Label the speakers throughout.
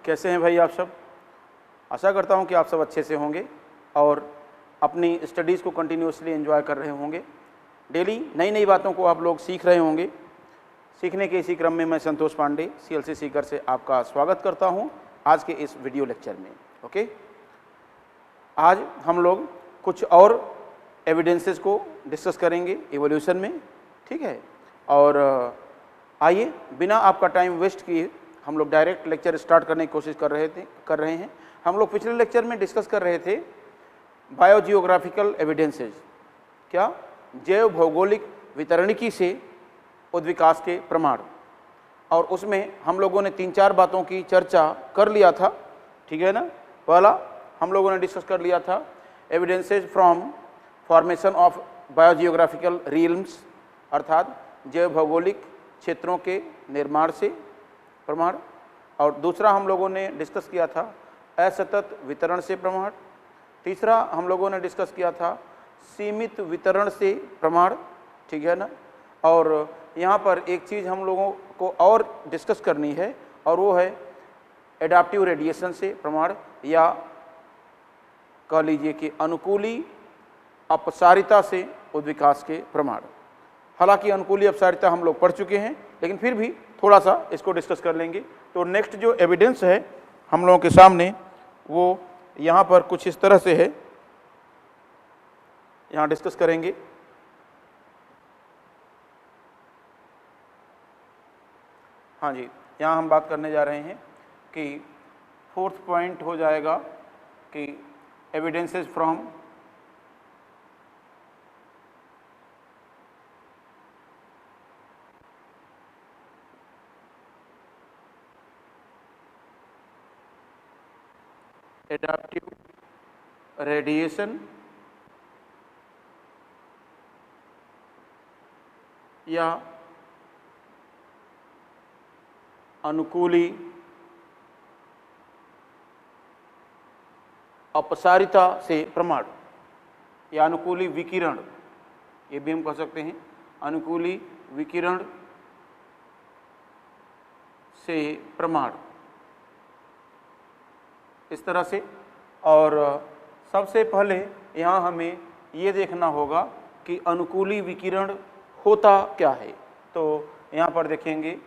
Speaker 1: कैसे हैं भाई आप सब? आशा करता हूं कि आप सब अच्छे से होंगे और अपनी स्टडीज़ को कंटिन्यूसली एंजॉय कर रहे होंगे। डेली नई नई बातों को आप लोग सीख रहे होंगे। सीखने के इसी क्रम में मैं संतोष पांडे CLC सीकर से आपका स्वागत करता हूं आज के इस वीडियो लेक्चर में। ओके, आज हम लोग कुछ और एविडेंसेस को डिस्कस करेंगे इवोल्यूशन में, ठीक है। और आइए बिना आपका टाइम वेस्ट किए हम लोग डायरेक्ट लेक्चर स्टार्ट करने की कोशिश कर रहे हैं। हम लोग पिछले लेक्चर में डिस्कस कर रहे थे बायोजियोग्राफिकल एविडेंसेस, क्या जैव भौगोलिक वितरणिकी से उद्विकास के प्रमाण, और उसमें हम लोगों ने 3-4 बातों की चर्चा कर लिया था, ठीक है ना। पहला हम लोगों ने डिस्कस कर लिया था evidences from formation of biogeographical realms, अर्थात जैव भौगोलिक क्षेत्रों के निर्माण से प्रमाण। और दूसरा हम लोगों ने डिस्कस किया था असतत वितरण से प्रमाण। तीसरा हम लोगों ने डिस्कस किया था सीमित वितरण से प्रमाण, ठीक है ना। और यहाँ पर एक चीज़ हम लोगों को और डिस्कस करनी है और वो है एडाप्टिव रेडिएशन से प्रमाण, या कह लीजिए कि अनुकूली अपसारिता से उद्विकास के प्रमाण। हालांकि अनुकूली अपसारिता हम लोग पढ़ चुके हैं, लेकिन फिर भी थोड़ा सा इसको डिस्कस कर लेंगे। तो नेक्स्ट जो एविडेंस है हम लोगों के सामने वो यहाँ पर कुछ इस तरह से है, यहाँ डिस्कस करेंगे। हाँ जी, यहाँ हम बात करने जा रहे हैं कि 4th पॉइंट हो जाएगा कि एविडेंसेस फ्रॉम एडाप्टिव रेडिएशन या अनुकूली अपसारिता से प्रमाण, या अनुकूली विकिरण, ये भी हम कह सकते हैं, अनुकूली विकिरण से प्रमाण, इस तरह से। और सबसे पहले यहाँ हमें ये देखना होगा कि अनुकूली विकिरण होता क्या है। तो यहाँ पर देखेंगे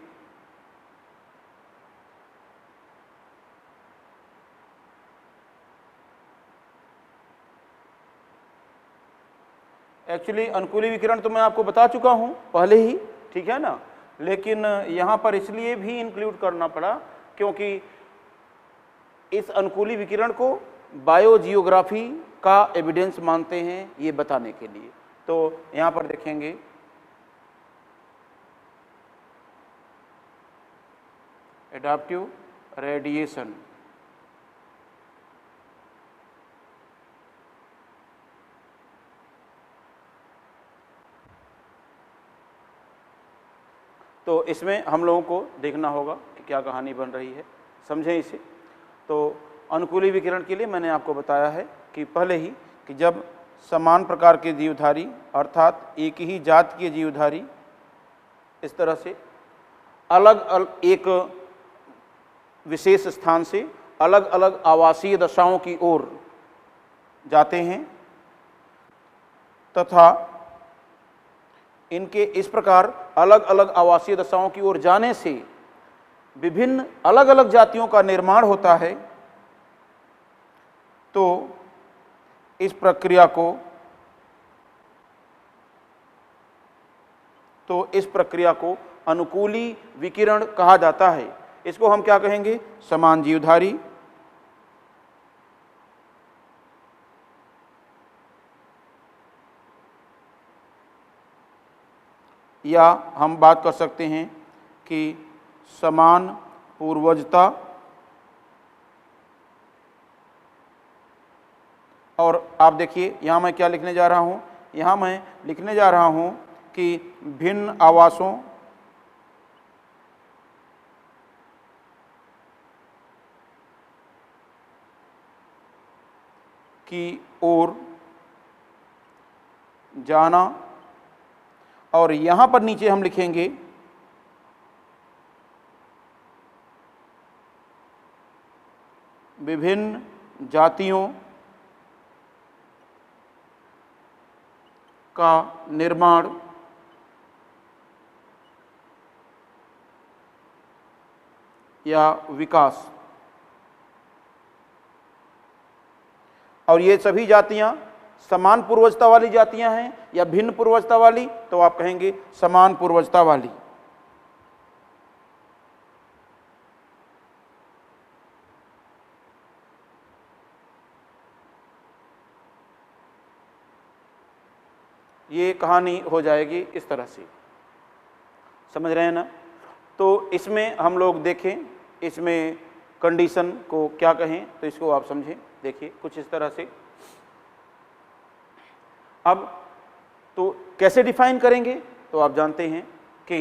Speaker 1: एक्चुअली अनुकूली विकिरण तो मैं आपको बता चुका हूँ पहले ही, ठीक है ना। लेकिन यहाँ पर इसलिए भी इंक्लूड करना पड़ा क्योंकि इस अनुकूली विकिरण को बायोजियोग्राफी का एविडेंस मानते हैं, ये बताने के लिए। तो यहाँ पर देखेंगे एडाप्टिव रेडिएशन, तो इसमें हम लोगों को देखना होगा कि क्या कहानी बन रही है, समझें इसे। तो अनुकूली विकिरण के लिए मैंने आपको बताया है कि पहले ही कि जब समान प्रकार के जीवधारी अर्थात एक ही जात के जीवधारी इस तरह से अलग एक विशेष स्थान से अलग अलग आवासीय दशाओं की ओर जाते हैं तथा इनके इस प्रकार अलग अलग आवासीय दशाओं की ओर जाने से विभिन्न अलग अलग जातियों का निर्माण होता है, तो इस प्रक्रिया को अनुकूली विकिरण कहा जाता है। इसको हम क्या कहेंगे? समान जीवधारी या हम बात कर सकते हैं कि समान पूर्वजता। और आप देखिए यहाँ मैं क्या लिखने जा रहा हूँ, यहाँ मैं लिखने जा रहा हूँ कि भिन्न आवासों की ओर जाना, और यहाँ पर नीचे हम लिखेंगे विभिन्न जातियों का निर्माण या विकास। और ये सभी जातियां समान पूर्वजता वाली जातियां हैं या भिन्न पूर्वजता वाली, तो आप कहेंगे समान पूर्वजता वाली। ये कहानी हो जाएगी इस तरह से, समझ रहे हैं ना। तो इसमें हम लोग देखें, इसमें कंडीशन को क्या कहें, तो इसको आप समझें। देखिए कुछ इस तरह से। अब तो कैसे डिफाइन करेंगे, तो आप जानते हैं कि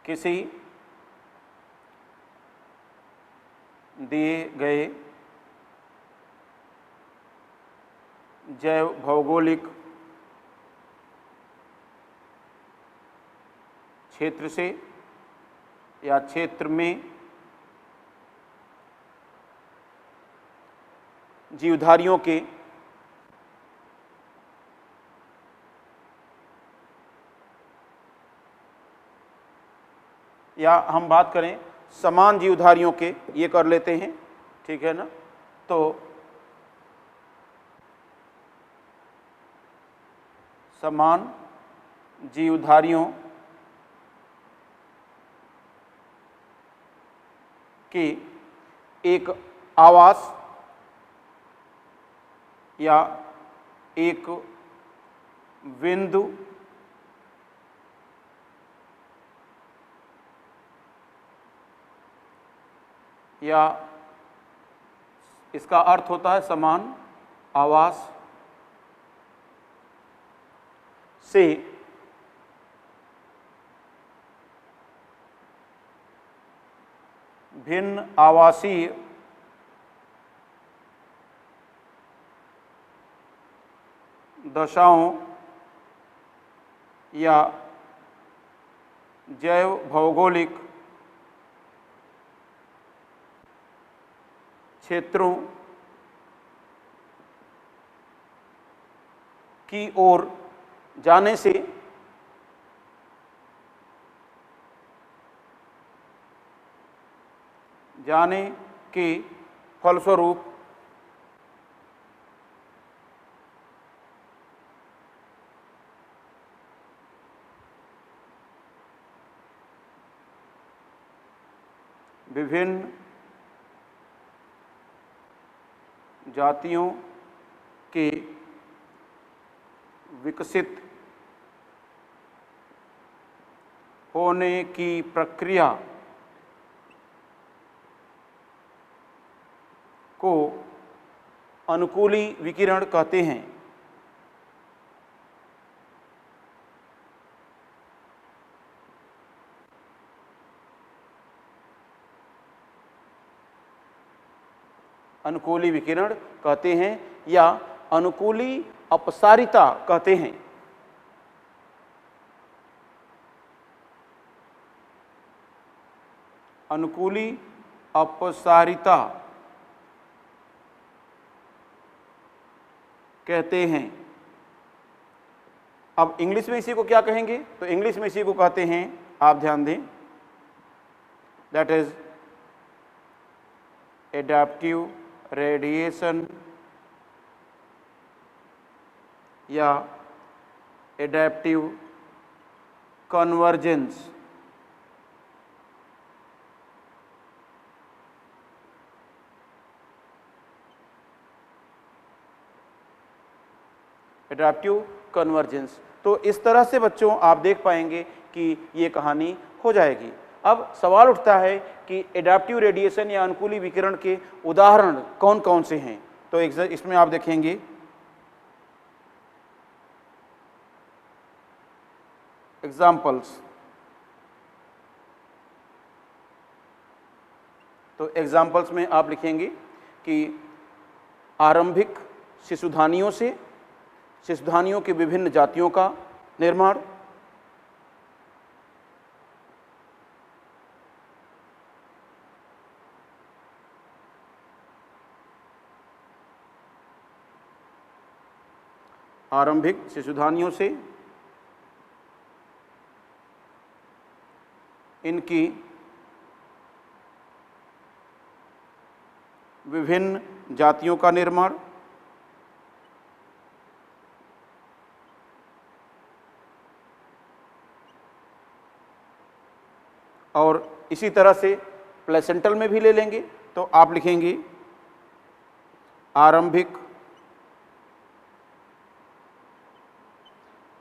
Speaker 1: किसी दिए गए जैव भौगोलिक क्षेत्र से या क्षेत्र में जीवधारियों के या हम बात करें समान जीवधारियों के, ये कर लेते हैं, ठीक है ना। तो समान जीवधारियों के एक आवास या एक बिंदु या इसका अर्थ होता है समान आवास से भिन्न आवासीय दशाओं या जैव भौगोलिक क्षेत्रों की ओर जाने से जाने के फलस्वरूप विभिन्न जातियों के विकसित होने की प्रक्रिया को अनुकूली विकिरण कहते हैं। अनुकूली विकिरण कहते हैं या अनुकूली अपसारिता कहते हैं। अनुकूली अपसारिता कहते हैं। अब इंग्लिश में इसी को क्या कहेंगे, तो इंग्लिश में इसी को कहते हैं, आप ध्यान दें, दैट इज एडाप्टिव रेडिएशन या एडेप्टिव कन्वर्जेंस। Adaptive convergence. तो इस तरह से बच्चों आप देख पाएंगे कि ये कहानी हो जाएगी। अब सवाल उठता है कि एडेप्टिव रेडिएशन या अनुकूली विकिरण के उदाहरण कौन कौन से हैं। तो इसमें आप देखेंगे एग्जाम्पल्स। तो एग्जाम्पल्स में आप लिखेंगे कि आरंभिक शिशुधानियों से शिशुधानियों की विभिन्न जातियों का निर्माण, आरंभिक शिशुधानियों से इनकी विभिन्न जातियों का निर्माण और इसी तरह से प्लेसेंटल में भी ले लेंगे तो आप लिखेंगे आरंभिक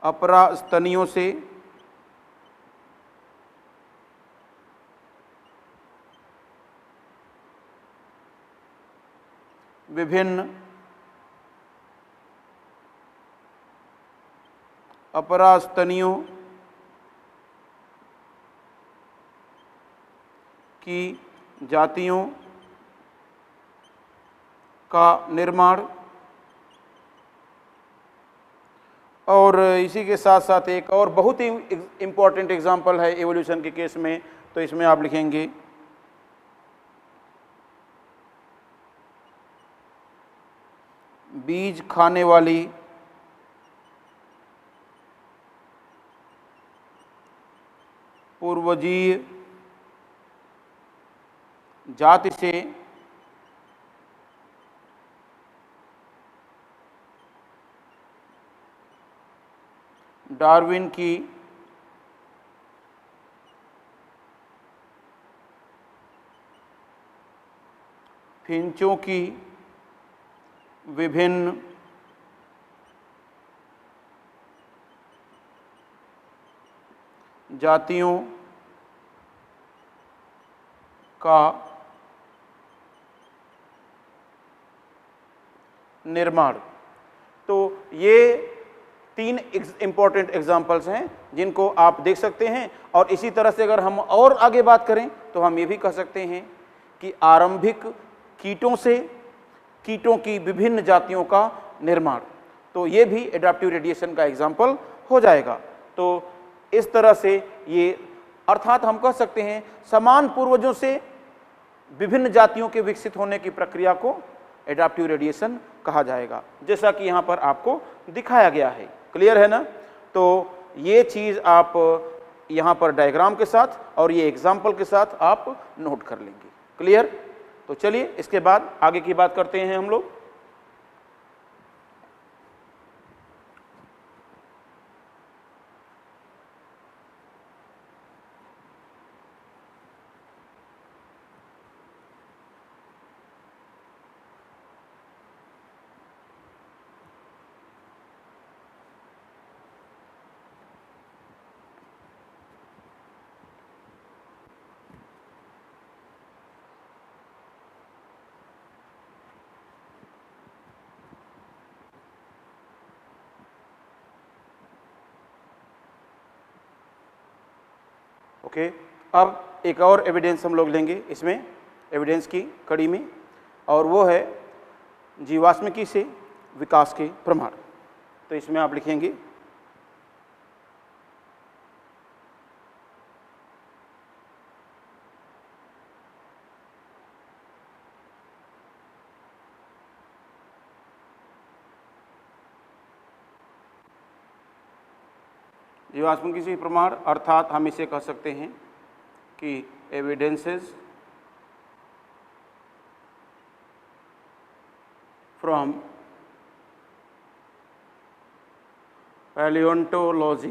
Speaker 1: अपरास्तनियों से विभिन्न अपरास्तनियों की जातियों का निर्माण और इसी के साथ साथ एक और बहुत ही इम्पॉर्टेंट एग्जाम्पल है एवोल्यूशन के केस में, तो इसमें आप लिखेंगे बीज खाने वाली पूर्वजीय जाति से डार्विन की फिंचों की विभिन्न जातियों का निर्माण। तो ये तीन इम्पॉर्टेंट एग्जाम्पल्स हैं जिनको आप देख सकते हैं। और इसी तरह से अगर हम और आगे बात करें तो हम ये भी कह सकते हैं कि आरंभिक कीटों से कीटों की विभिन्न जातियों का निर्माण, तो ये भी एडाप्टिव रेडिएशन का एग्जाम्पल हो जाएगा। तो इस तरह से ये अर्थात हम कह सकते हैं समान पूर्वजों से विभिन्न जातियों के विकसित होने की प्रक्रिया को एडाप्टिव रेडिएशन कहा जाएगा, जैसा कि यहाँ पर आपको दिखाया गया है। क्लियर है ना? तो ये चीज़ आप यहाँ पर डायग्राम के साथ और ये एग्जाम्पल के साथ आप नोट कर लेंगे। क्लियर? तो चलिए इसके बाद आगे की बात करते हैं हम लोग। ओके, अब एक और एविडेंस हम लोग लेंगे इसमें, एविडेंस की कड़ी में, और वो है जीवाश्मिकी से विकास के प्रमाण। तो इसमें आप लिखेंगे जीवाश्मिकी से प्रमाण, अर्थात हम इसे कह सकते हैं कि एविडेंसेस फ्रॉम पैलियोंटोलॉजी।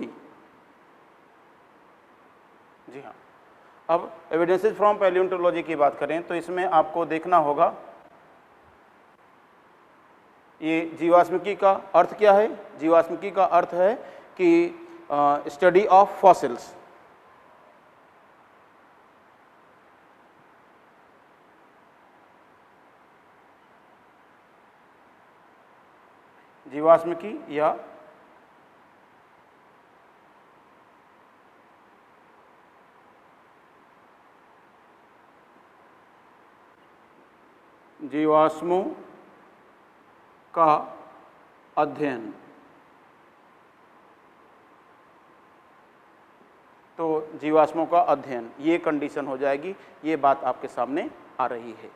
Speaker 1: जी हाँ, अब एविडेंसेस फ्रॉम पैलियोंटोलॉजी की बात करें तो इसमें आपको देखना होगा ये जीवाश्मिकी का अर्थ क्या है। जीवाश्मिकी का अर्थ है कि स्टडी ऑफ फॉसिल्स। जीवाश्मिकी या जीवाश्मों का अध्ययन। तो जीवाश्मों का अध्ययन, ये कंडीशन हो जाएगी, ये बात आपके सामने आ रही है।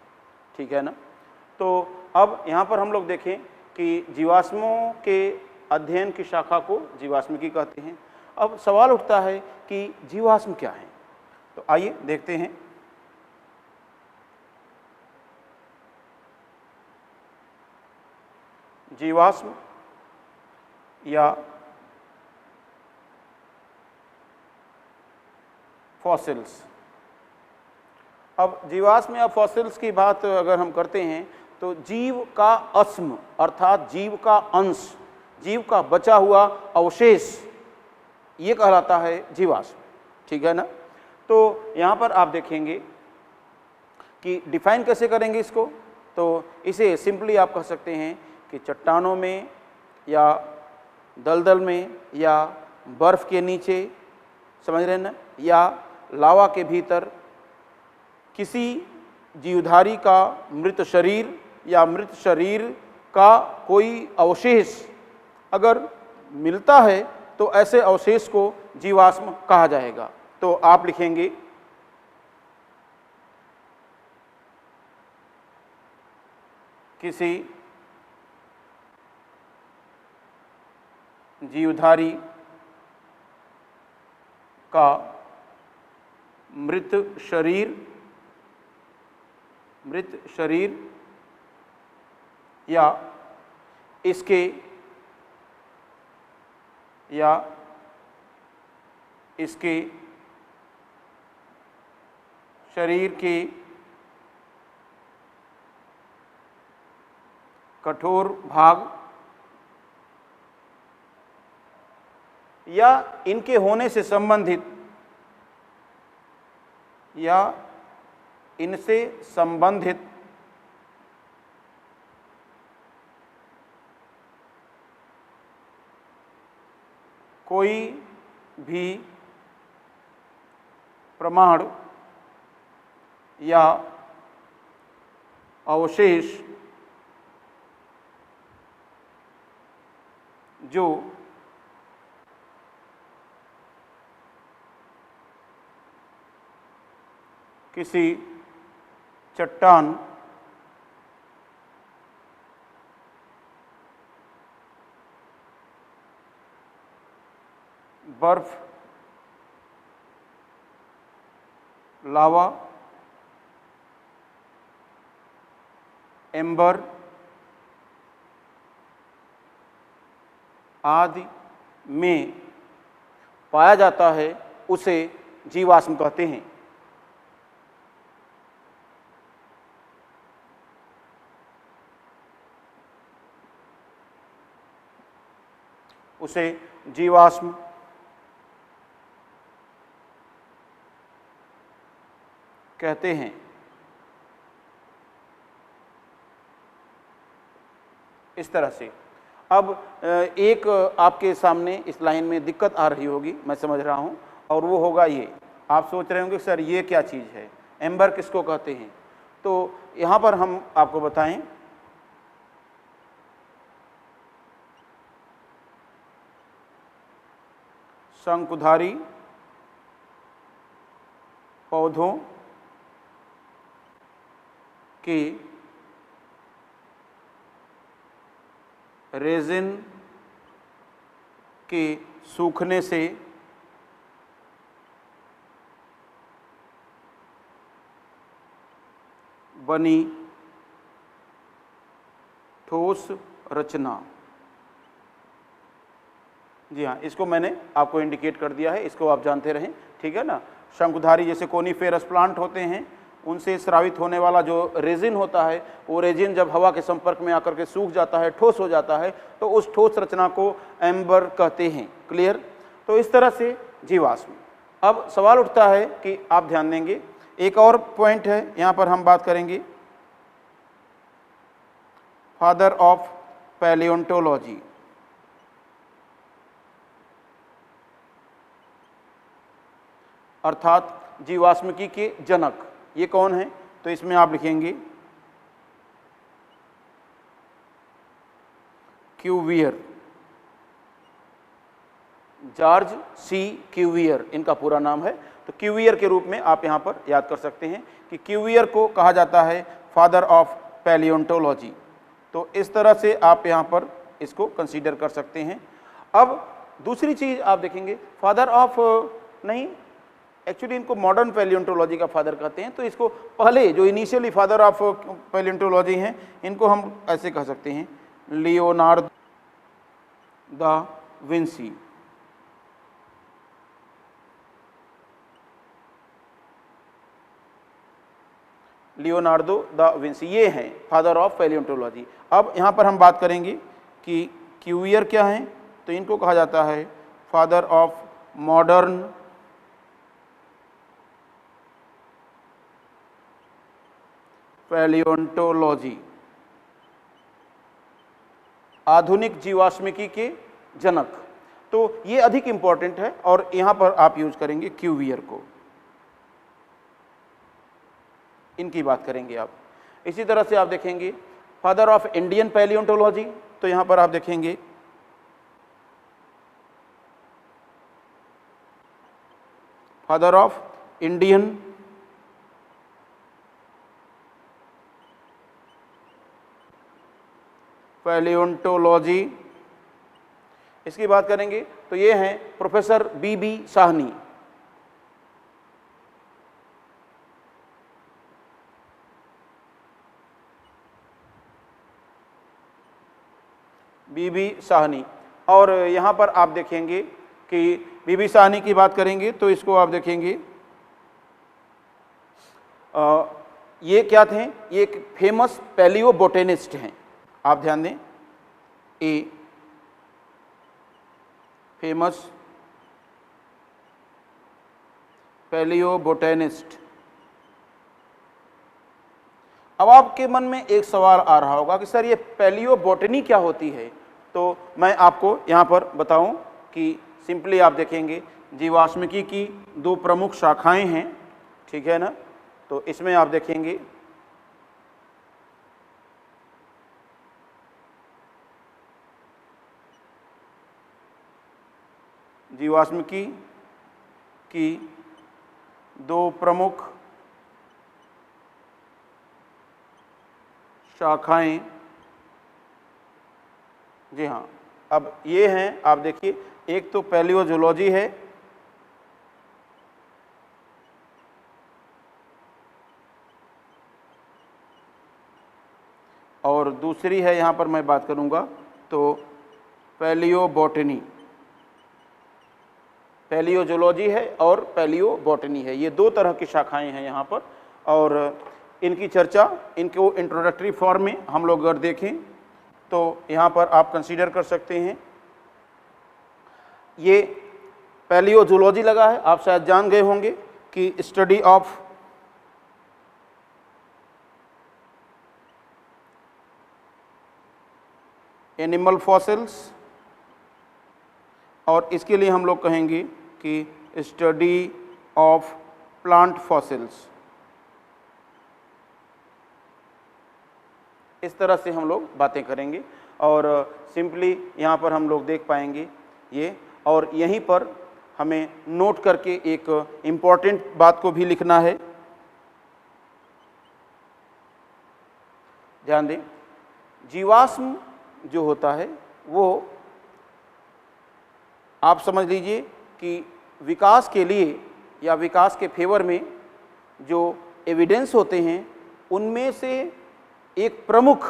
Speaker 1: ठीक है ना? तो अब यहाँ पर हम लोग देखें कि जीवाश्मों के अध्ययन की शाखा को जीवाश्मिकी कहते हैं। अब सवाल उठता है कि जीवाश्म क्या है, तो आइए देखते हैं। जीवाश्म या फॉसिल्स। अब जीवाश्म या फॉसिल्स की बात अगर हम करते हैं तो जीव का अस्म अर्थात जीव का अंश, जीव का बचा हुआ अवशेष, ये कहलाता है जीवाश्म, ठीक है ना। तो यहाँ पर आप देखेंगे कि डिफाइन कैसे करेंगे इसको, तो इसे सिंपली आप कह सकते हैं कि चट्टानों में या दलदल में या बर्फ़ के नीचे, समझ रहे हैं ना, या लावा के भीतर किसी जीवधारी का मृत शरीर या मृत शरीर का कोई अवशेष अगर मिलता है तो ऐसे अवशेष को जीवाश्म कहा जाएगा। तो आप लिखेंगे किसी जीवधारी का मृत शरीर या इसके शरीर के कठोर भाग या इनके होने से संबंधित या इनसे संबंधित कोई भी प्रमाण या अवशेष जो किसी चट्टान बर्फ लावा एम्बर आदि में पाया जाता है उसे जीवाश्म कहते हैं। उसे जीवाश्म कहते हैं। इस तरह से अब एक आपके सामने इस लाइन में दिक्कत आ रही होगी, मैं समझ रहा हूं, और वो होगा ये, आप सोच रहे होंगे सर ये क्या चीज़ है, एम्बर किसको कहते हैं। तो यहाँ पर हम आपको बताएं, शंकुधारी पौधों के रेजिन के सूखने से बनी ठोस रचना। जी हाँ, इसको मैंने आपको इंडिकेट कर दिया है, इसको आप जानते रहें, ठीक है ना। शंकुधारी जैसे कोनीफेरस प्लांट होते हैं, उनसे स्रावित होने वाला जो रेजिन होता है, वो रेजिन जब हवा के संपर्क में आकर के सूख जाता है, ठोस हो जाता है, तो उस ठोस रचना को एम्बर कहते हैं। क्लियर। तो इस तरह से जीवाश्म। अब सवाल उठता है कि आप ध्यान देंगे, एक और पॉइंट है यहाँ पर हम बात करेंगे, फादर ऑफ पैलियोंटोलॉजी, अर्थात जीवाश्मिकी के जनक। ये कौन है, तो इसमें आप लिखेंगे क्यूवियर, जॉर्ज सी क्यूवियर इनका पूरा नाम है। तो क्यूवियर के रूप में आप यहाँ पर याद कर सकते हैं कि क्यूवियर को कहा जाता है फादर ऑफ पैलियोंटोलॉजी। तो इस तरह से आप यहाँ पर इसको कंसीडर कर सकते हैं। अब दूसरी चीज़ आप देखेंगे, फादर ऑफ नहीं, एक्चुअली इनको मॉडर्न पैलियोंटोलॉजी का फादर कहते हैं, तो इसको पहले जो इनिशियली फादर ऑफ पैलियोंटोलॉजी हैं इनको हम ऐसे कह सकते हैं Leonardo da Vinci. Leonardo da Vinci ये हैं फादर ऑफ पैलियोंटोलॉजी। अब यहाँ पर हम बात करेंगे कि क्यूवियर क्या हैं, तो इनको कहा जाता है फादर ऑफ मॉडर्न पैलियोंटोलॉजी, आधुनिक जीवाश्मिकी के जनक। तो ये अधिक इंपॉर्टेंट है और यहाँ पर आप यूज करेंगे क्यूवियर को, इनकी बात करेंगे आप। इसी तरह से आप देखेंगे फादर ऑफ इंडियन पैलियोंटोलॉजी, तो यहाँ पर आप देखेंगे फादर ऑफ इंडियन पैलियोंटोलॉजी, इसकी बात करेंगे तो ये हैं professor B Sahni. B Sahni, और यहाँ पर आप देखेंगे कि बी साहनी की बात करेंगे तो इसको आप देखेंगे ये क्या थे, ये एक फेमस पैलियो बोटेनिस्ट हैं। आप ध्यान दें, ए फेमस पैलियो बोटेनिस्ट। अब आपके मन में एक सवाल आ रहा होगा कि सर ये पैलियो बोटनी क्या होती है, तो मैं आपको यहाँ पर बताऊं कि सिंपली आप देखेंगे जीवाश्मिकी की दो प्रमुख शाखाएं हैं, ठीक है ना। तो इसमें आप देखेंगे जीवाश्मिकी की दो प्रमुख शाखाएं, जी हाँ। अब ये हैं, आप देखिए, एक तो पैलियोजोलॉजी है, और दूसरी है यहाँ पर मैं बात करूँगा तो पैलियोबॉटनी। पैलियोजोलॉजी है और पैलियोबॉटनी है, ये दो तरह की शाखाएं हैं यहाँ पर, और इनकी चर्चा, इनको इंट्रोडक्टरी फॉर्म में हम लोग अगर देखें तो यहाँ पर आप कंसीडर कर सकते हैं। ये पैलियोजोलॉजी लगा है, आप शायद जान गए होंगे कि स्टडी ऑफ एनिमल फॉसिल्स, और इसके लिए हम लोग कहेंगे कि स्टडी ऑफ प्लांट फॉसिल्स। इस तरह से हम लोग बातें करेंगे और सिंपली यहाँ पर हम लोग देख पाएंगे ये, और यहीं पर हमें नोट करके एक इम्पॉर्टेंट बात को भी लिखना है। ध्यान दें, जीवाश्म जो होता है वो आप समझ लीजिए कि विकास के लिए या विकास के फेवर में जो एविडेंस होते हैं उनमें से एक प्रमुख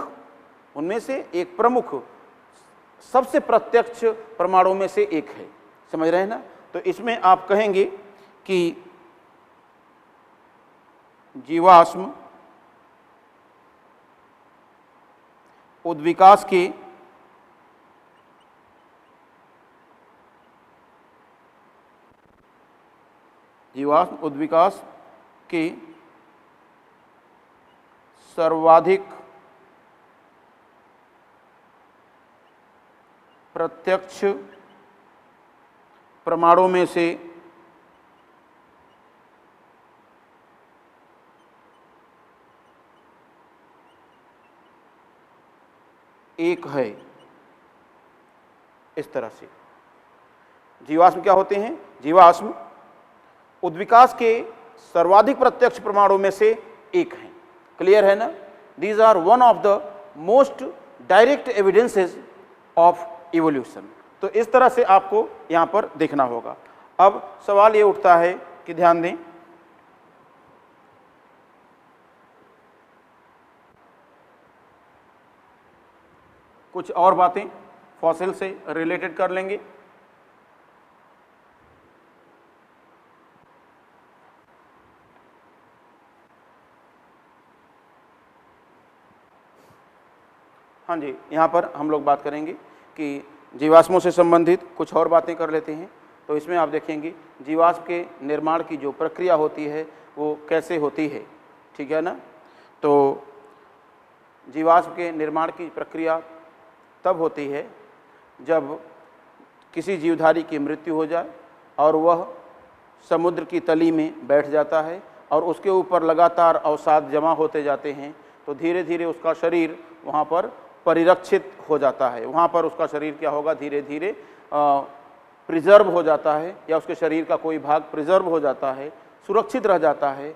Speaker 1: सबसे प्रत्यक्ष प्रमाणों में से एक है, समझ रहे हैं ना। तो इसमें आप कहेंगे कि जीवाश्म उद्विकास के सर्वाधिक प्रत्यक्ष प्रमाणों में से एक है। इस तरह से जीवाश्म क्या होते हैं, जीवाश्म उद्विकास के सर्वाधिक प्रत्यक्ष प्रमाणों में से एक है। क्लियर है ना। These are one of the most direct evidences of evolution. तो इस तरह से आपको यहाँ पर देखना होगा। अब सवाल ये उठता है कि ध्यान दें, कुछ और बातें फॉसिल से रिलेटेड कर लेंगे। हाँ जी, यहाँ पर हम लोग बात करेंगे कि जीवाश्मों से संबंधित कुछ और बातें कर लेते हैं। तो इसमें आप देखेंगे जीवाश्म के निर्माण की जो प्रक्रिया होती है वो कैसे होती है, ठीक है ना। तो जीवाश्म के निर्माण की प्रक्रिया तब होती है जब किसी जीवधारी की मृत्यु हो जाए और वह समुद्र की तली में बैठ जाता है और उसके ऊपर लगातार अवसाद जमा होते जाते हैं, तो धीरे धीरे उसका शरीर वहाँ पर परिरक्षित हो जाता है। वहाँ पर उसका शरीर क्या होगा, धीरे धीरे प्रिजर्व हो जाता है, या उसके शरीर का कोई भाग प्रिजर्व हो जाता है, सुरक्षित रह जाता है।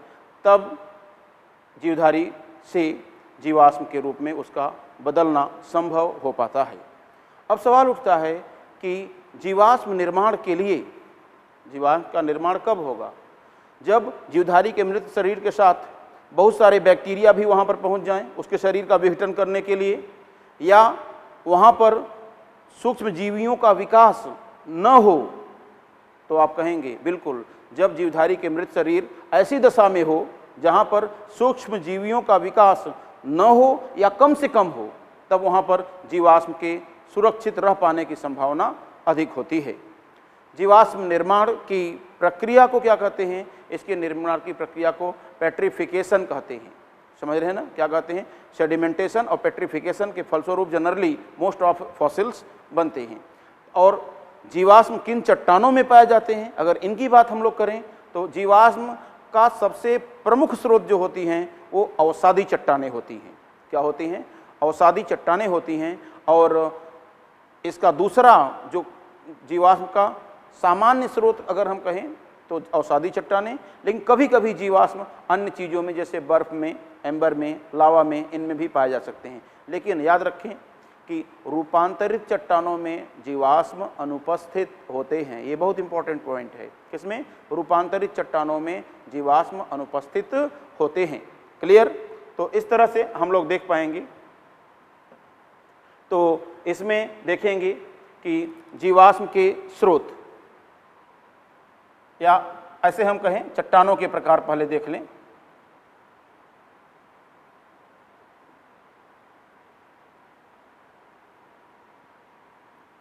Speaker 1: तब जीवधारी से जीवाश्म के रूप में उसका बदलना संभव हो पाता है। अब सवाल उठता है कि जीवाश्म निर्माण के लिए जीवाश्म का निर्माण कब होगा? जब जीवधारी के मृत शरीर के साथ बहुत सारे बैक्टीरिया भी वहाँ पर पहुँच जाएं उसके शरीर का विघटन करने के लिए, या वहाँ पर सूक्ष्म जीवियों का विकास न हो। तो आप कहेंगे बिल्कुल, जब जीवधारी के मृत शरीर ऐसी दशा में हो जहाँ पर सूक्ष्म जीवियों का विकास न हो या कम से कम हो, तब वहाँ पर जीवाश्म के सुरक्षित रह पाने की संभावना अधिक होती है। जीवाश्म निर्माण की प्रक्रिया को क्या कहते हैं? इसके निर्माण की प्रक्रिया को पेट्रिफिकेशन कहते हैं। समझ रहे हैं ना, क्या कहते हैं? सेडिमेंटेशन और पेट्रिफिकेशन के फलस्वरूप जनरली मोस्ट ऑफ फॉसिल्स बनते हैं। और जीवाश्म किन चट्टानों में पाए जाते हैं? अगर इनकी बात हम लोग करें तो जीवाश्म का सबसे प्रमुख स्रोत जो होती हैं वो अवसादी चट्टानें होती हैं। क्या होती हैं? अवसादी चट्टानें होती हैं। और इसका दूसरा जो जीवाश्म का सामान्य स्रोत अगर हम कहें तो अवसादी चट्टानें, लेकिन कभी कभी जीवाश्म अन्य चीज़ों में जैसे बर्फ़ में, एम्बर में, लावा में, इनमें भी पाए जा सकते हैं। लेकिन याद रखें कि रूपांतरित चट्टानों में जीवाश्म अनुपस्थित होते हैं। ये बहुत इंपॉर्टेंट पॉइंट है। किसमें? रूपांतरित चट्टानों में जीवाश्म अनुपस्थित होते हैं। क्लियर? तो इस तरह से हम लोग देख पाएंगे। तो इसमें देखेंगे कि जीवाश्म के स्रोत, या ऐसे हम कहें चट्टानों के प्रकार पहले देख लें।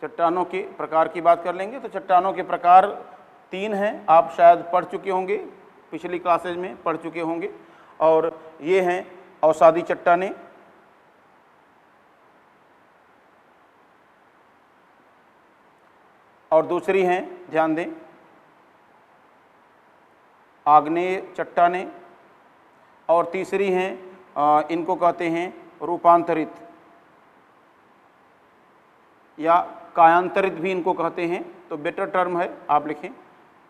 Speaker 1: चट्टानों के प्रकार की बात कर लेंगे तो चट्टानों के प्रकार 3 हैं। आप शायद पढ़ चुके होंगे, पिछली क्लासेज में पढ़ चुके होंगे। और ये हैं अवसादी चट्टानें, और दूसरी हैं, ध्यान दें, आग्नेय चट्टानें, और तीसरी हैं इनको कहते हैं रूपांतरित या कायांतरित भी इनको कहते हैं। तो बेटर टर्म है, आप लिखें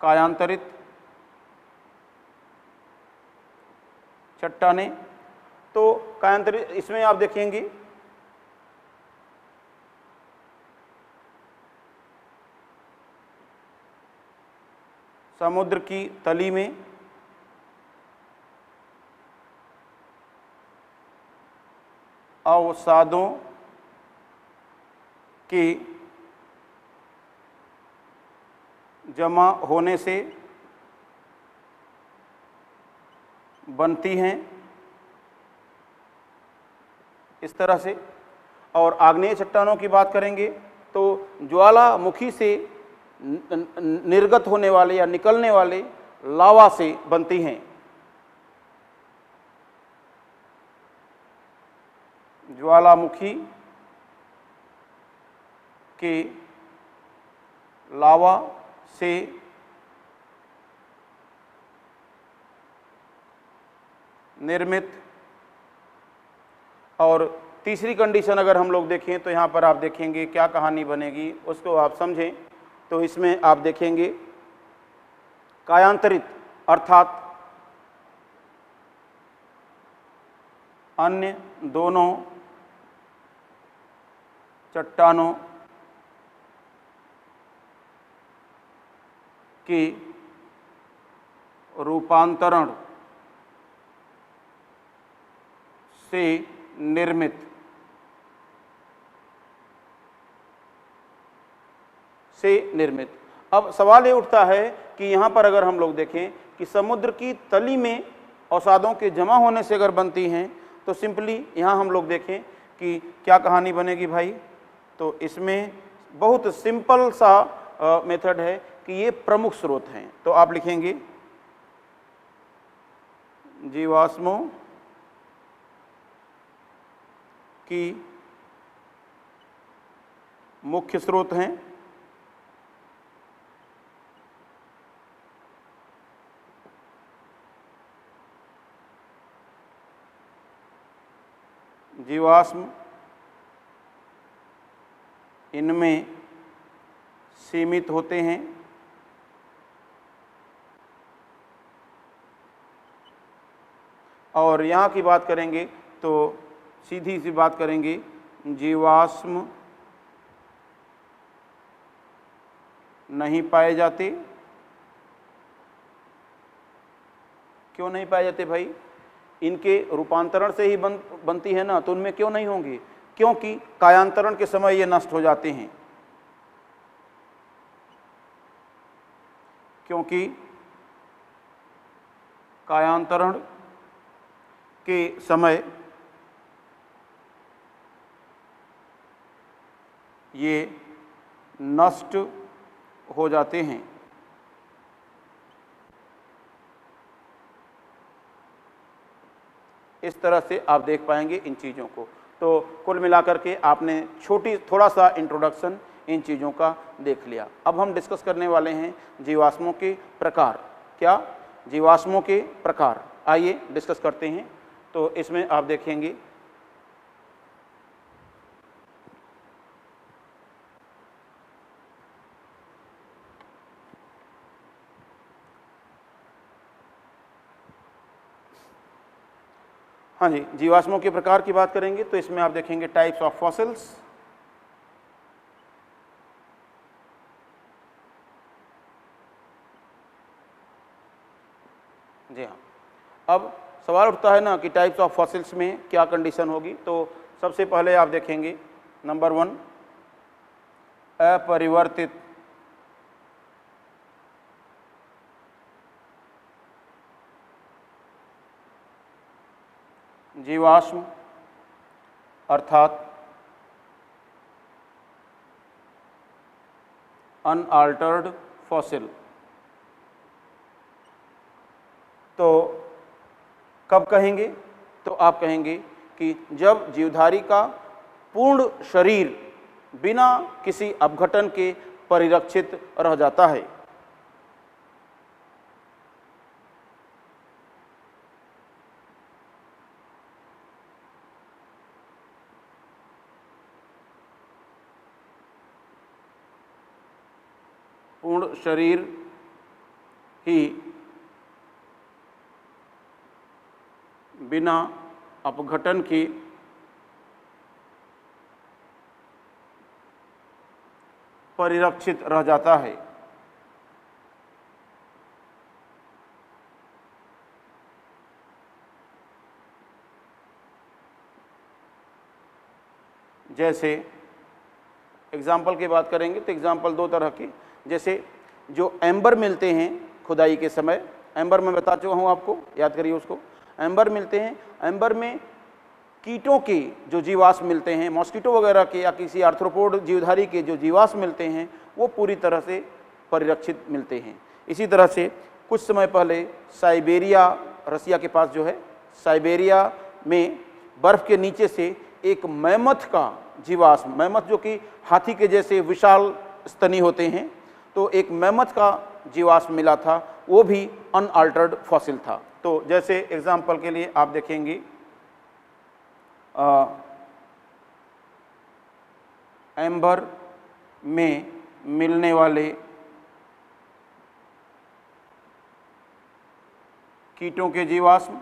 Speaker 1: कायांतरित चट्टानें। तो कायांतरित, इसमें आप देखेंगे समुद्र की तली में अवसादों के जमा होने से बनती हैं, इस तरह से। और आग्नेय चट्टानों की बात करेंगे तो ज्वालामुखी से निर्गत होने वाले या निकलने वाले लावा से बनती हैं। ज्वालामुखी के लावा से निर्मित। और तीसरी कंडीशन अगर हम लोग देखें तो यहाँ पर आप देखेंगे क्या कहानी बनेगी, उसको आप समझें। तो इसमें आप देखेंगे कायांतरित अर्थात अन्य दोनों चट्टानों के रूपांतरण से निर्मित अब सवाल ये उठता है कि यहाँ पर अगर हम लोग देखें कि समुद्र की तली में अवसादों के जमा होने से अगर बनती हैं तो सिंपली यहाँ हम लोग देखें कि क्या कहानी बनेगी भाई। तो इसमें बहुत सिंपल सा मेथड है कि ये प्रमुख स्रोत हैं। तो आप लिखेंगे जीवाश्मों की मुख्य स्रोत हैं जीवाश्म इनमें सीमित होते हैं और यहाँ की बात करेंगे तो सीधी सी बात करेंगे, जीवाश्म नहीं पाए जाते। क्यों नहीं पाए जाते भाई? इनके रूपांतरण से ही बनती है ना, तो उनमें क्यों नहीं होंगे? क्योंकि कायांतरण के समय ये नष्ट हो जाते हैं। क्योंकि कायांतरण के समय ये नष्ट हो जाते हैं। इस तरह से आप देख पाएंगे इन चीज़ों को। तो कुल मिलाकर के आपने थोड़ा सा इंट्रोडक्शन इन चीज़ों का देख लिया। अब हम डिस्कस करने वाले हैं जीवाश्मों के प्रकार। क्या? जीवाश्मों के प्रकार। आइए डिस्कस करते हैं। तो इसमें आप देखेंगे हाँ जी, जीवाश्मों के प्रकार की बात करेंगे तो इसमें आप देखेंगे टाइप्स ऑफ फॉसिल्स, जी हाँ। अब सवाल उठता है ना कि टाइप्स ऑफ फॉसिल्स में क्या कंडीशन होगी। तो सबसे पहले आप देखेंगे नंबर 1, अपरिवर्तित जीवाश्म अर्थात अनअल्टर्ड फॉसिल। तो कब कहेंगे? तो आप कहेंगे कि जब जीवधारी का पूर्ण शरीर बिना किसी अपघटन के परिरक्षित रह जाता है। पूर्ण शरीर ही बिना अपघटन के परिरक्षित रह जाता है। जैसे एग्जाम्पल की बात करेंगे तो एग्जाम्पल दो तरह के, जैसे जो एम्बर मिलते हैं खुदाई के समय, एम्बर मैं बता चुका हूँ आपको, याद करिए उसको। एम्बर मिलते हैं, एम्बर में कीटों के जो जीवाश्म मिलते हैं, मॉस्किटो वगैरह के या किसी आर्थ्रोपोड जीवधारी के जो जीवाश्म मिलते हैं वो पूरी तरह से परिरक्षित मिलते हैं। इसी तरह से कुछ समय पहले साइबेरिया, रसिया के पास जो है, साइबेरिया में बर्फ़ के नीचे से एक मैमथ का जीवाश्म, मैमथ जो कि हाथी के जैसे विशाल स्तनी होते हैं, तो एक मैमथ का जीवाश्म मिला था, वो भी अनअल्टर्ड फॉसिल था। तो जैसे एग्जाम्पल के लिए आप देखेंगे एम्बर में मिलने वाले कीटों के जीवाश्म,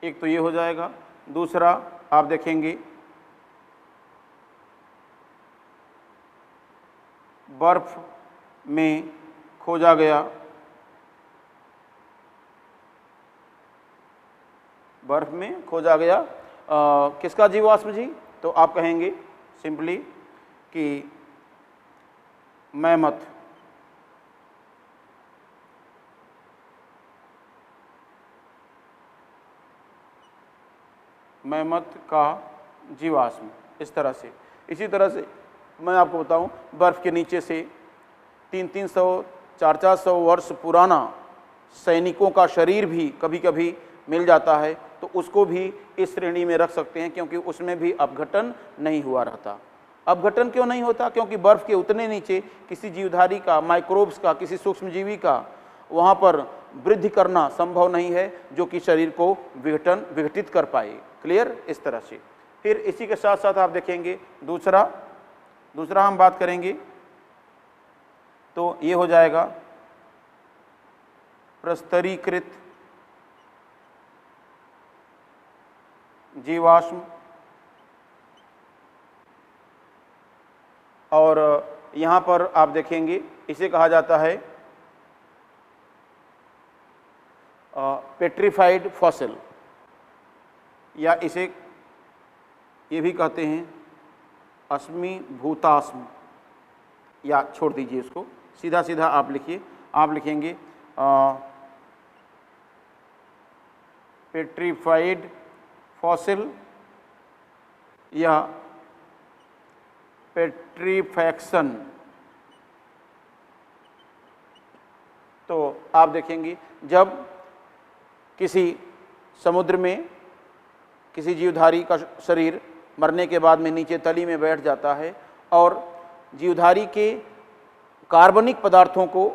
Speaker 1: एक तो ये हो जाएगा। दूसरा आप देखेंगे बर्फ में खोजा गया, बर्फ में खोजा गया किसका जीवाश्म जी? तो आप कहेंगे सिंपली कि मैमथ, मैमथ का जीवाश्म। इस तरह से, इसी तरह से मैं आपको बताऊं, बर्फ के नीचे से 300-300, 400-400 वर्ष पुराना सैनिकों का शरीर भी कभी कभी मिल जाता है, तो उसको भी इस श्रेणी में रख सकते हैं, क्योंकि उसमें भी अपघटन नहीं हुआ रहता। अपघटन क्यों नहीं होता? क्योंकि बर्फ के उतने नीचे किसी जीवधारी का, माइक्रोब्स का, किसी सूक्ष्मजीवी का वहाँ पर वृद्धि करना संभव नहीं है जो कि शरीर को विघटित कर पाए। क्लियर? इस तरह से। फिर इसी के साथ साथ आप देखेंगे दूसरा हम बात करेंगे तो ये हो जाएगा प्रस्तरीकृत जीवाश्म, और यहाँ पर आप देखेंगे इसे कहा जाता है पेट्रीफाइड फॉसिल, या इसे ये भी कहते हैं अश्मीभूताश्म, या छोड़ दीजिए इसको, सीधा सीधा आप लिखिए, आप लिखेंगे पेट्रीफाइड फॉसिल या पेट्रीफैक्शन। तो आप देखेंगे जब किसी समुद्र में किसी जीवधारी का शरीर मरने के बाद में नीचे तली में बैठ जाता है और जीवधारी के कार्बनिक पदार्थों को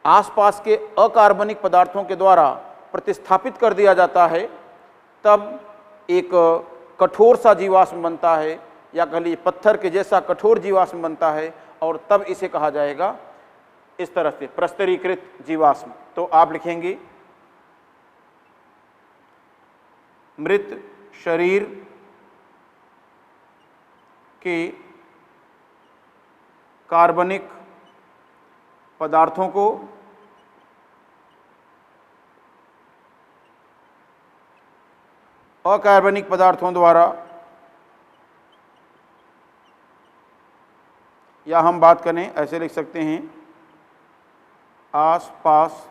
Speaker 1: आसपास के अकार्बनिक पदार्थों के द्वारा प्रतिस्थापित कर दिया जाता है, तब एक कठोर सा जीवाश्म बनता है, या कह लीजिए पत्थर के जैसा कठोर जीवाश्म बनता है, और तब इसे कहा जाएगा इस तरह से प्रस्तरीकृत जीवाश्म। तो आप लिखेंगे मृत शरीर के कार्बनिक पदार्थों को अकार्बनिक पदार्थों द्वारा, या हम बात करें ऐसे लिख सकते हैं आसपास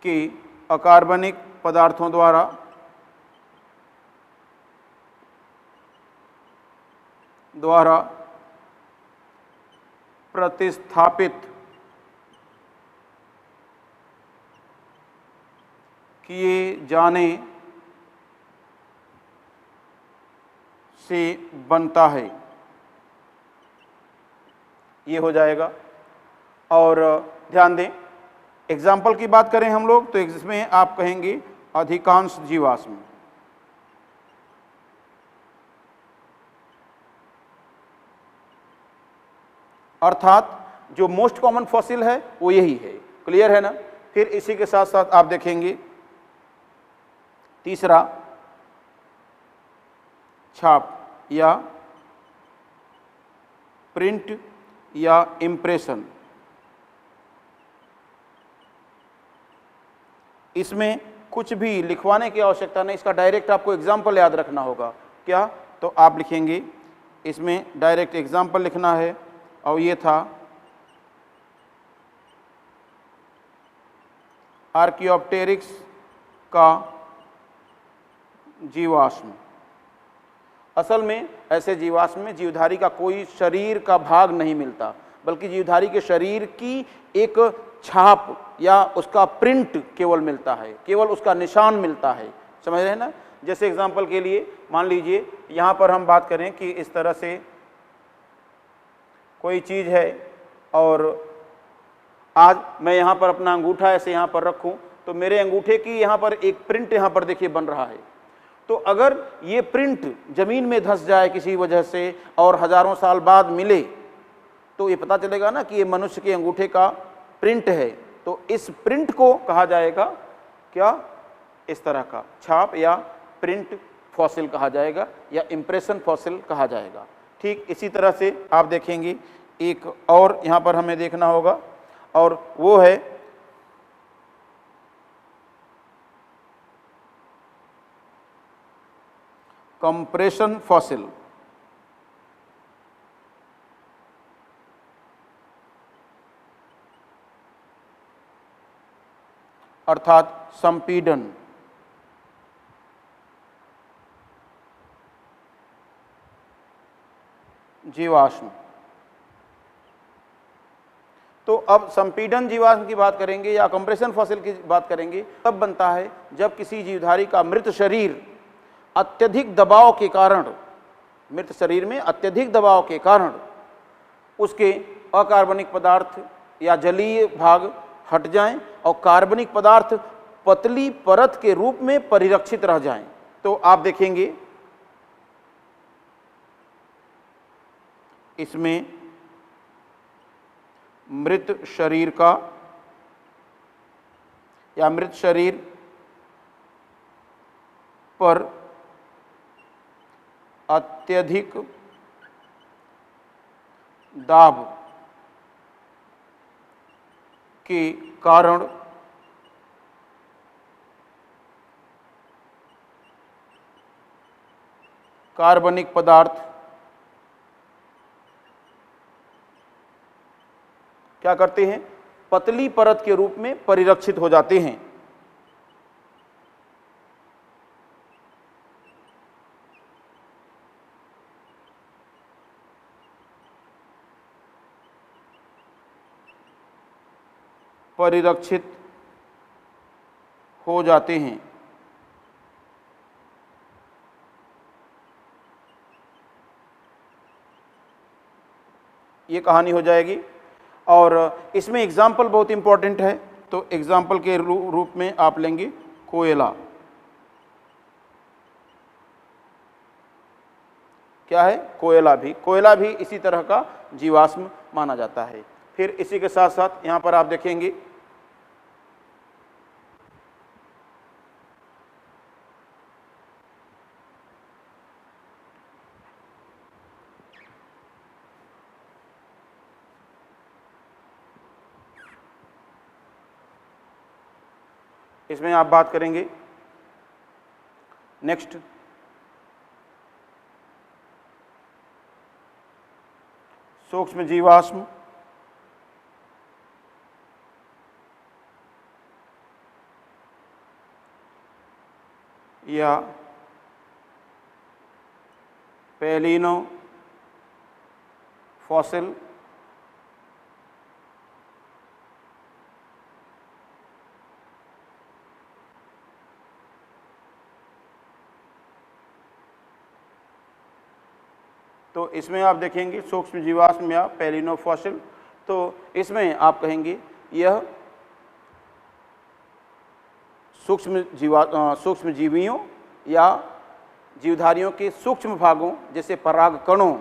Speaker 1: के अकार्बनिक पदार्थों द्वारा प्रतिस्थापित किए जाने से बनता है, ये हो जाएगा। और ध्यान दें, एग्जाम्पल की बात करें हम लोग तो इसमें आप कहेंगे अधिकांश जीवाश्म, अर्थात जो मोस्ट कॉमन फॉसिल है वो यही है। क्लियर है ना? फिर इसी के साथ साथ आप देखेंगे तीसरा, छाप या प्रिंट या इम्प्रेशन। इसमें कुछ भी लिखवाने की आवश्यकता नहीं, इसका डायरेक्ट आपको एग्जाम्पल याद रखना होगा। क्या? तो आप लिखेंगे इसमें डायरेक्ट एग्जाम्पल लिखना है, और ये था आर्कियोप्टेरिक्स का जीवाश्म। असल में ऐसे जीवाश्म में जीवधारी का कोई शरीर का भाग नहीं मिलता, बल्कि जीवधारी के शरीर की एक छाप या उसका प्रिंट केवल मिलता है, केवल उसका निशान मिलता है। समझ रहे हैं ना? जैसे एग्जांपल के लिए मान लीजिए यहाँ पर हम बात करें कि इस तरह से कोई चीज़ है, और आज मैं यहाँ पर अपना अंगूठा ऐसे यहाँ पर रखूँ तो मेरे अंगूठे की यहाँ पर एक प्रिंट यहाँ पर देखिए बन रहा है। तो अगर ये प्रिंट जमीन में धंस जाए किसी वजह से और हजारों साल बाद मिले, तो ये पता चलेगा ना कि ये मनुष्य के अंगूठे का प्रिंट है। तो इस प्रिंट को कहा जाएगा क्या? इस तरह का छाप या प्रिंट फॉसिल कहा जाएगा, या इम्प्रेशन फॉसिल कहा जाएगा। ठीक इसी तरह से आप देखेंगे एक और यहाँ पर हमें देखना होगा, और वो है कंप्रेशन फॉसिल। अर्थात संपीडन। जीवाश्म। तो अब संपीडन जीवाश्म की बात करेंगे या कंप्रेशन फॉसिल की बात करेंगे, तब बनता है जब किसी जीवधारी का मृत शरीर अत्यधिक दबाव के कारण, मृत शरीर में अत्यधिक दबाव के कारण उसके अकार्बनिक पदार्थ या जलीय भाग हट जाएं और कार्बनिक पदार्थ पतली परत के रूप में परिरक्षित रह जाएं। तो आप देखेंगे इसमें मृत शरीर का या मृत शरीर पर अत्यधिक दाब के कारण कार्बनिक पदार्थ क्या करते हैं, पतली परत के रूप में परिरक्षित हो जाते हैं। परिरक्षित हो जाते हैं। ये कहानी हो जाएगी। और इसमें एग्जाम्पल बहुत इंपॉर्टेंट है, तो एग्जाम्पल के रूप में आप लेंगे कोयला। क्या है, कोयला भी इसी तरह का जीवाश्म माना जाता है। फिर इसी के साथ साथ यहां पर आप देखेंगे इसमें आप बात करेंगे नेक्स्ट सूक्ष्म जीवाश्म या पैलिनो फॉसिल तो इसमें आप देखेंगे सूक्ष्म जीवाश्म या पैलिनो फॉसिल, तो इसमें आप कहेंगे यह सूक्ष्म जीवियों या जीवधारियों के सूक्ष्म भागों जैसे पराग कणों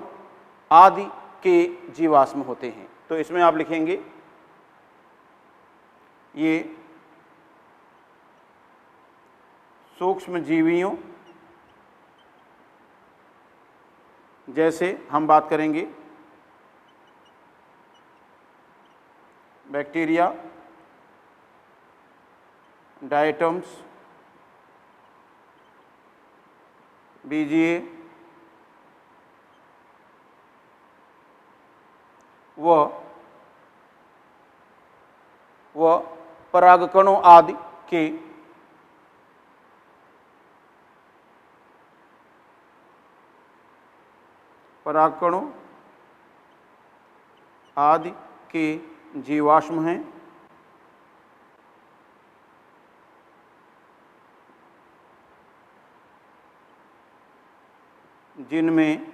Speaker 1: आदि के जीवाश्म होते हैं। तो इसमें आप लिखेंगे ये सूक्ष्म जीवियों, जैसे हम बात करेंगे बैक्टीरिया, डायटम्स, बीजीए व परागकणों आदि के परागकणों आदि के जीवाश्म हैं, जिनमें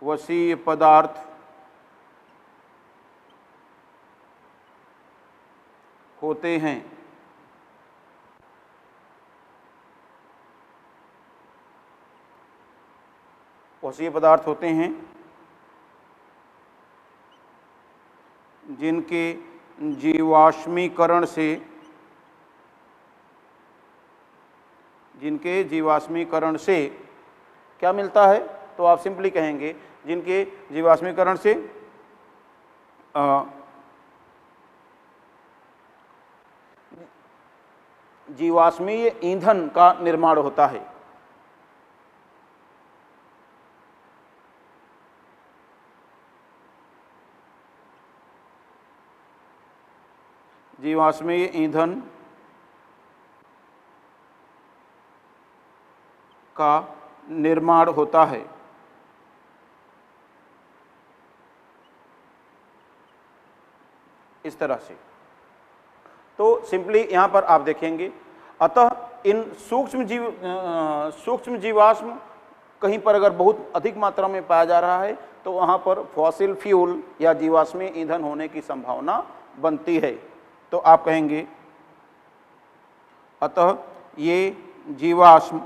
Speaker 1: वसीय पदार्थ होते हैं। वसीय पदार्थ होते हैं जिनके जीवाश्मीकरण से क्या मिलता है, तो आप सिंपली कहेंगे जिनके जीवाश्मीकरण से जीवाश्मीय ईंधन का निर्माण होता है। जीवाश्मीय ईंधन का निर्माण होता है। इस तरह से तो सिंपली यहाँ पर आप देखेंगे, अतः इन सूक्ष्म जीवाश्म कहीं पर अगर बहुत अधिक मात्रा में पाया जा रहा है तो वहाँ पर फॉसिल फ्यूल या जीवाश्मीय ईंधन होने की संभावना बनती है। तो आप कहेंगे अतः ये जीवाश्म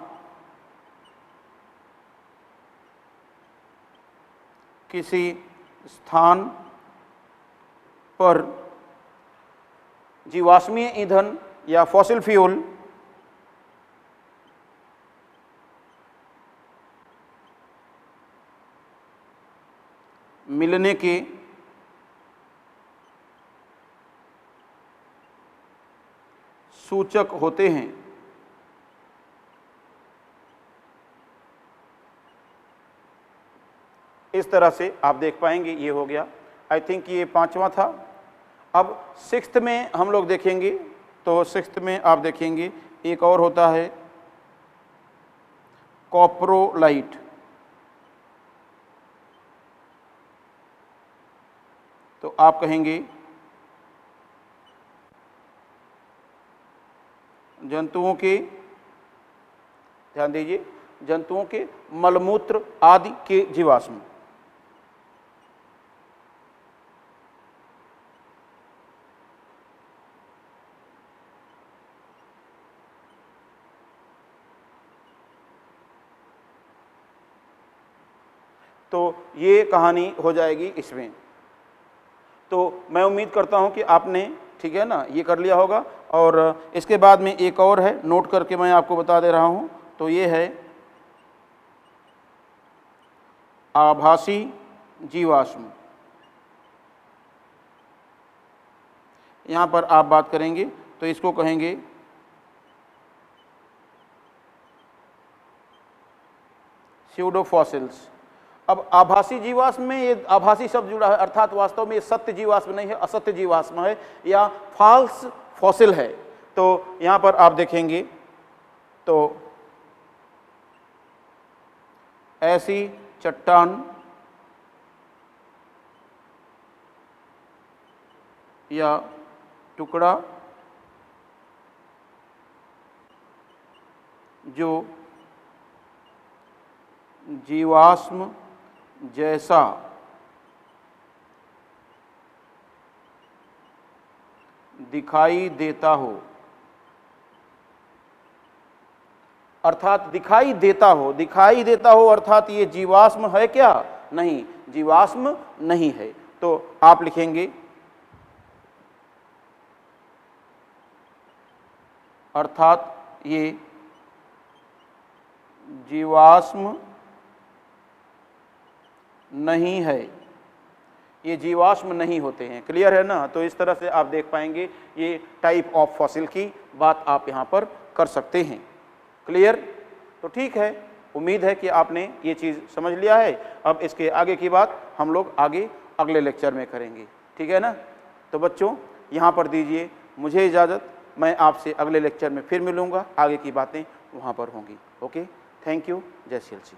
Speaker 1: किसी स्थान पर जीवाश्मीय ईंधन या फॉसिल फ्यूल मिलने के सूचक होते हैं। इस तरह से आप देख पाएंगे, ये हो गया। आई थिंक ये 5वां था। अब 6th में हम लोग देखेंगे, तो 6th में आप देखेंगे एक और होता है कॉप्रोलाइट। तो आप कहेंगे जंतुओं के, ध्यान दीजिए, जंतुओं के मलमूत्र आदि के जीवाश्म। तो ये कहानी हो जाएगी इसमें। तो मैं उम्मीद करता हूँ कि आपने, ठीक है ना, ये कर लिया होगा। और इसके बाद में एक और है, नोट करके मैं आपको बता दे रहा हूँ। तो ये है आभासी जीवाश्म। यहाँ पर आप बात करेंगे तो इसको कहेंगे स्यूडोफॉसिल्स। अब आभासी जीवाश्म में ये आभासी शब्द जुड़ा है, अर्थात वास्तव में ये सत्य जीवाश्म नहीं है, असत्य जीवाश्म है या फॉल्स फॉसिल है। तो यहाँ पर आप देखेंगे तो ऐसी चट्टान या टुकड़ा जो जीवाश्म जैसा दिखाई देता हो, अर्थात दिखाई देता हो अर्थात ये जीवाश्म है क्या? नहीं, जीवाश्म नहीं है। तो आप लिखेंगे अर्थात ये जीवाश्म नहीं है, ये जीवाश्म नहीं होते हैं। क्लियर है ना? तो इस तरह से आप देख पाएंगे ये टाइप ऑफ फॉसिल की बात आप यहाँ पर कर सकते हैं। क्लियर? तो ठीक है, उम्मीद है कि आपने ये चीज़ समझ लिया है। अब इसके आगे की बात हम लोग आगे अगले लेक्चर में करेंगे, ठीक है ना? तो बच्चों यहाँ पर दीजिए मुझे इजाज़त, मैं आपसे अगले लेक्चर में फिर मिलूँगा, आगे की बातें वहाँ पर होंगी। ओके, थैंक यू, जय श्री।